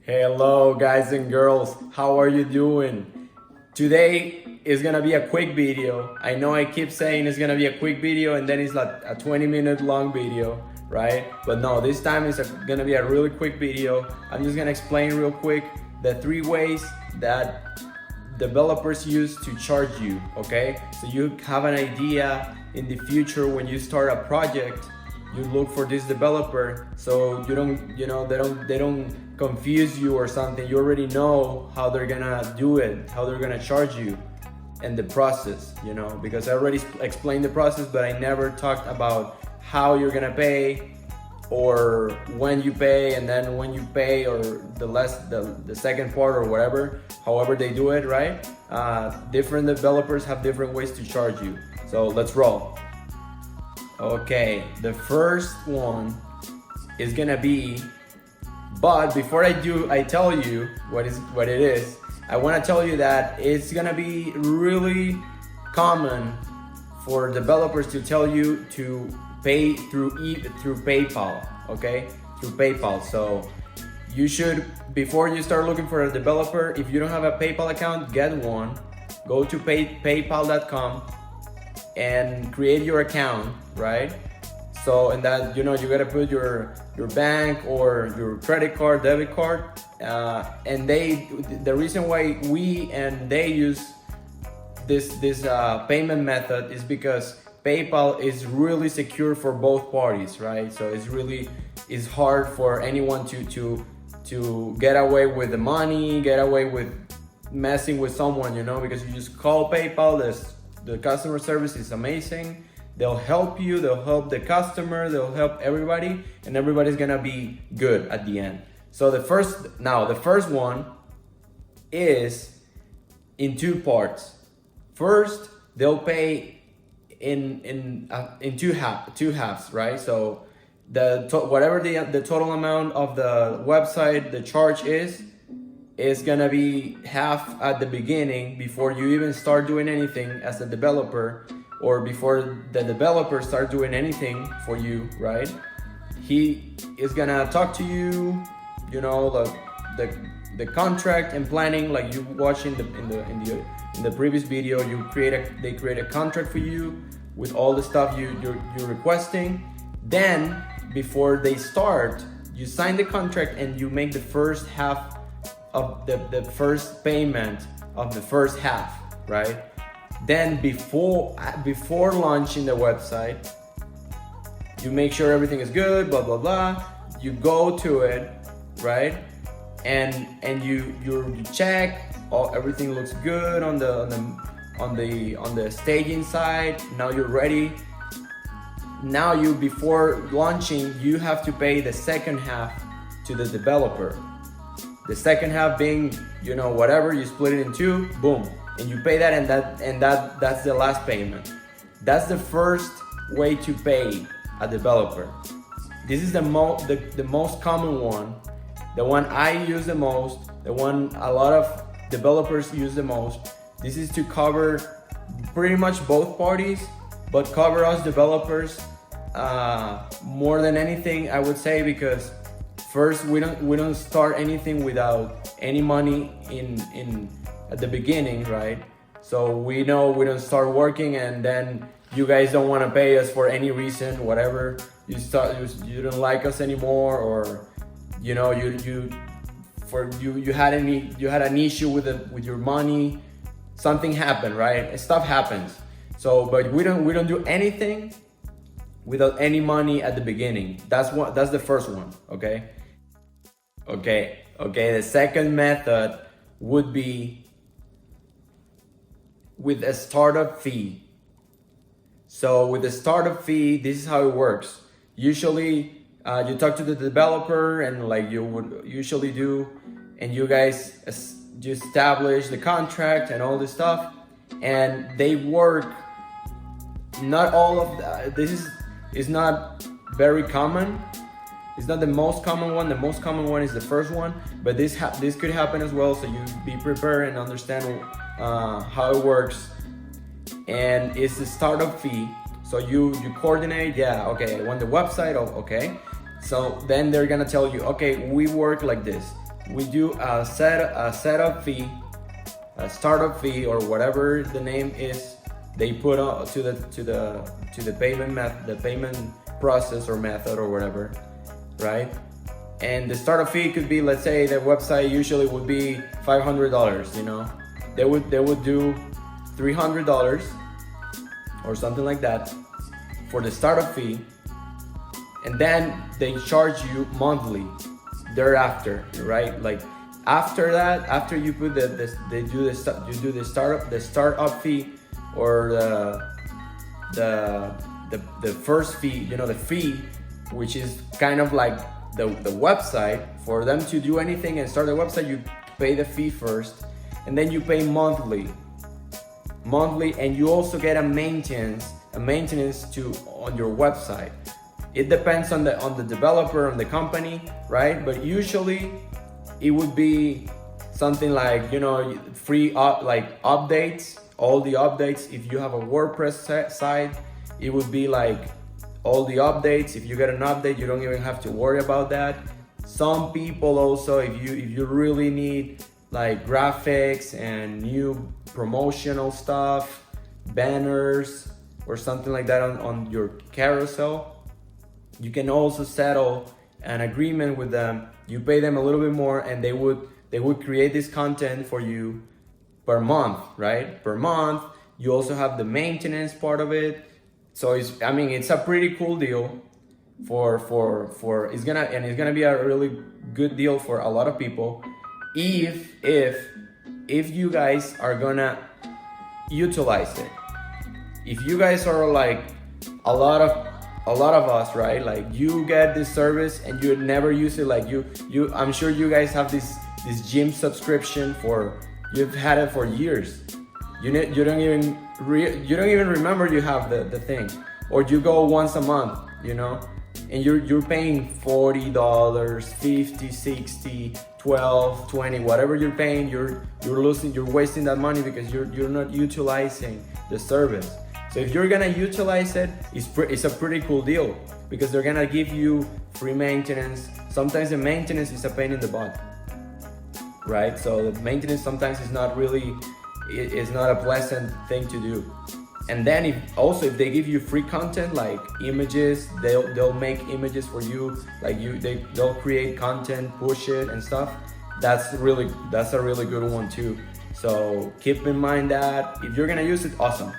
Hello guys and girls, how are you doing? Today is gonna be a quick video. I know I keep saying it's gonna be a quick video and then it's like a 20-minute long video, right? But no, this time it's gonna be a really quick video. I'm just gonna explain real quick the 3 ways that developers use to charge you, okay? So you have an idea in the future when you start a project, you look for this developer so you don't, they don't confuse you or something. You already know how they're gonna do it, how they're gonna charge you, and the process, because I already explained the process, but I never talked about how you're gonna pay or when you pay, and then when you pay, or the second part or whatever, however they do it, right? Different developers have different ways to charge you. So let's roll. Okay, the first one is gonna be, but before I tell you what it is, I wanna tell you that it's gonna be really common for developers to tell you to pay through PayPal, okay? Through PayPal. So you should, before you start looking for a developer, if you don't have a PayPal account, get one. Go to paypal.com and create your account, right? So, and that, you gotta put your bank or your credit card, debit card, and the reason why we and they use this payment method is because PayPal is really secure for both parties, right? So it's hard for anyone to get away with the money, get away with messing with someone, because you just call PayPal. The customer service is amazing. They'll help you, they'll help the customer, they'll help everybody, and everybody's gonna be good at the end. So the first one is in 2 parts. First, they'll pay in two halves, right? So whatever the total amount of the website, the charge is gonna be half at the beginning before you even start doing anything as a developer, or before the developer start doing anything for you, right? He is gonna talk to you, the contract and planning, like you watched in the previous video. They create a contract for you with all the stuff you're requesting. Then before they start, you sign the contract and you make the first half of the first payment of the first half, right? Then before launching the website, you make sure everything is good, blah blah blah. You go to it, right? And you check, everything looks good on the staging side. Now you're ready. Now before launching, you have to pay the second half to the developer. The second half being, whatever, you split it in 2, boom, and you pay that, and that's the last payment. That's the first way to pay a developer. This is the most common one, the one I use the most, the one a lot of developers use the most. This is to cover pretty much both parties, but cover us developers more than anything, I would say, because first, we don't start anything without any money in at the beginning, right? So we know we don't start working, and then you guys don't want to pay us for any reason, whatever. You don't like us anymore, or you had an issue with your money. Something happened, right? Stuff happens. So, but we don't do anything without any money at the beginning. That's the first one, okay? Okay, the second method would be with a startup fee. So with the startup fee, this is how it works. Usually, you talk to the developer, and like you would usually do, and you guys just establish the contract and all this stuff, and they work. Not all of this is not very common. It's not the most common one. The most common one is the first one, but this could happen as well. So you be prepared and understand how it works. And it's the startup fee. So you coordinate. Yeah, okay. I want the website. Okay. So then they're gonna tell you, okay, we work like this. we do a setup fee, a startup fee, or whatever the name is. They put on to the payment process or method or whatever, right? And the startup fee could be, let's say the website usually would be $500. You know, they would do $300 or something like that for the startup fee, and then they charge you monthly thereafter, right? Like after that, after you put the startup fee or the first fee, you know, the fee, which is kind of like the website. For them to do anything and start the website, you pay the fee first, and then you pay monthly, and you also get a maintenance on your website. It depends on the developer, on the company, right? But usually it would be something like, you know, free like updates, all the updates. If you have a WordPress site, it would be like all the updates. If you get an update, you don't even have to worry about that. Some people also, if you really need like graphics and new promotional stuff, banners or something like that on your carousel, you can also settle an agreement with them. You pay them a little bit more, and they would create this content for you per month, right? Per month. You also have the maintenance part of it. So it's a pretty cool deal for it's gonna be a really good deal for a lot of people if you guys are gonna utilize it. If you guys are like a lot of us, right? Like you get this service and you never use it. Like you I'm sure you guys have this gym subscription you've had it for years. You don't even remember you have the thing, or you go once a month, you know, and you're paying $40, $50, $60, $12, $20, whatever you're paying, you're wasting that money because you're not utilizing the service. So if you're gonna utilize it, it's a pretty cool deal because they're gonna give you free maintenance. Sometimes the maintenance is a pain in the butt, right? So the maintenance sometimes is not a pleasant thing to do. And then if they give you free content like images, they'll make images for you, like they'll create content, push it and stuff. That's a really good one too. So keep in mind that if you're gonna use it, awesome.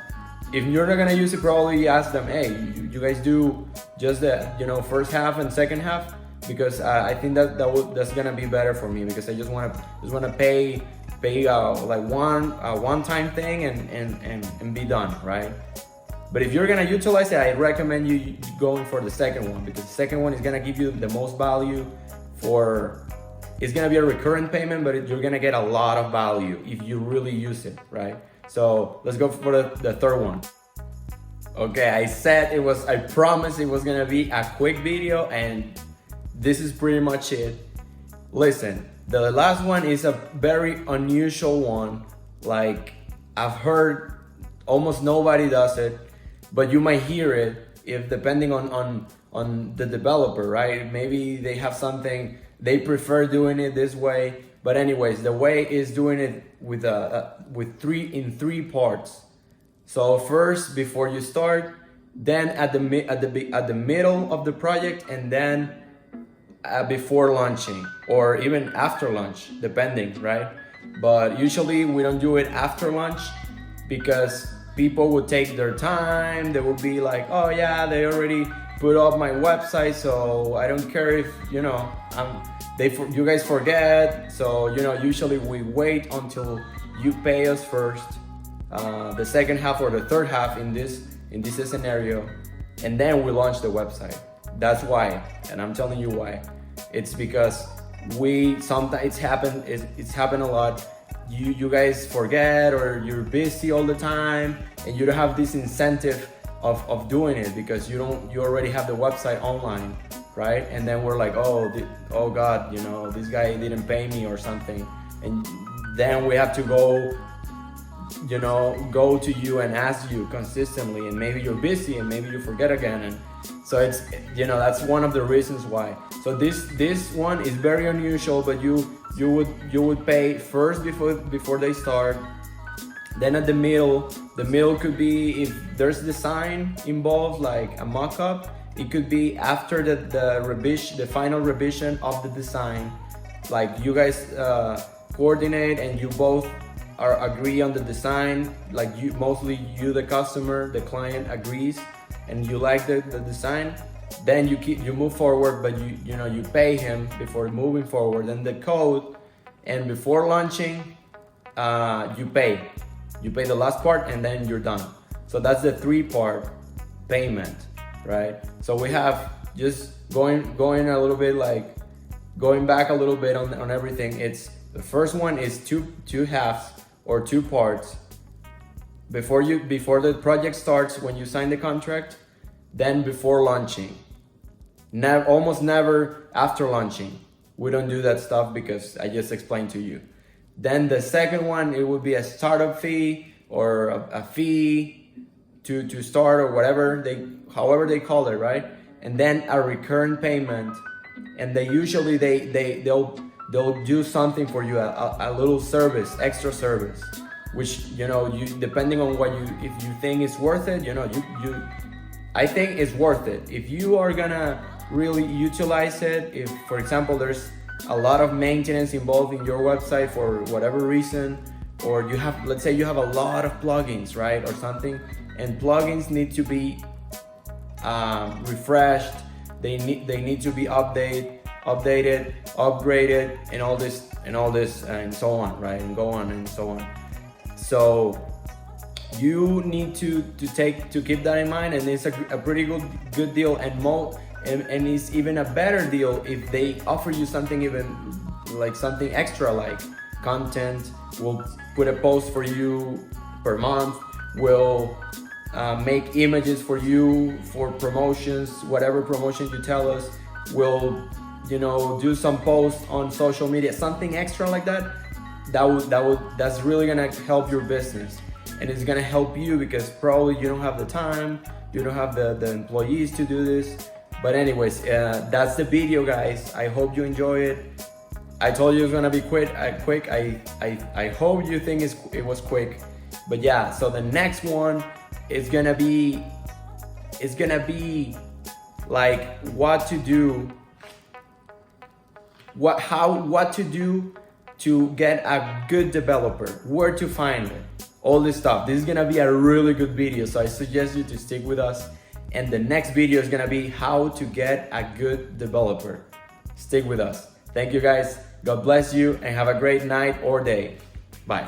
If you're not gonna use it, probably ask them, hey, you guys do just the first half and second half, because I think that's gonna be better for me, because I just wanna pay like one-time thing and be done, right? But if you're gonna utilize it, I recommend you going for the second one, because the second one is gonna give you the most value. It's gonna be a recurrent payment, but you're gonna get a lot of value if you really use it, right? So let's go for the third one. Okay, I promised it was gonna be a quick video, and this is pretty much it. Listen, the last one is a very unusual one. Like, I've heard almost nobody does it, but you might hear it depending on the developer, right? Maybe they have something, they prefer doing it this way. But anyways, the way is doing it with three parts. So first, before you start, then at the middle of the project, and then before launching, or even after launch, depending, right? But usually we don't do it after launch, because people would take their time. They would be like, oh yeah, they already put up my website, so I don't care if you guys forget. So usually we wait until you pay us first, the second half or the third half in this scenario, and then we launch the website. That's why, and I'm telling you why. It's because it's happened a lot. You guys forget, or you're busy all the time, and you don't have this incentive of doing it because you already have the website online, right? And then we're like, oh God, this guy didn't pay me or something, and then we have to go to you and ask you consistently, and maybe you're busy and maybe you forget again. And So it's, that's one of the reasons why. So this one is very unusual, but you would pay first before they start. Then at the middle could be if there's design involved, like a mock-up. It could be after the final revision of the design, like you guys coordinate and you both agree on the design, like mostly you the customer, the client agrees and you like the design. Then you move forward, but you pay him before moving forward, and the code, and before launching you pay the last part, and then you're done. So that's the 3-part payment, right? So we have, just going a little bit, like going back a little bit on everything. It's the first one is two halves or 2 parts before the project starts, when you sign the contract, then before launching. Almost never after launching. We don't do that stuff because I just explained to you. Then the second one, it would be a startup fee or a fee to start, or however they call it, right? And then a recurrent payment, and they'll do something for you, a little service, extra service, which you depending on if you think it's worth it, I think it's worth it. If you are gonna really utilize it, if for example there's a lot of maintenance involved in your website for whatever reason, or let's say you have a lot of plugins, right, or something, and plugins need to be refreshed, they need to be updated, upgraded, and all this and so on, right, and go on and so on. So you need to keep that in mind, and it's a pretty good deal, and it's even a better deal if they offer you something, even like something extra, like content. We'll put a post for you per month, we'll make images for you for promotions, whatever promotions you tell us. We'll do some posts on social media, something extra like that. That's really gonna help your business, and it's gonna help you because probably you don't have the time, you don't have the employees to do this. But anyways, that's the video, guys. I hope you enjoy it. I told you it's gonna be quick. I hope you think it was quick. But yeah, so the next one is gonna be like what to do to get a good developer, where to find it, all this stuff. This is gonna be a really good video, so I suggest you to stick with us. And the next video is gonna be how to get a good developer. Stick with us. Thank you, guys. God bless you, and have a great night or day. Bye.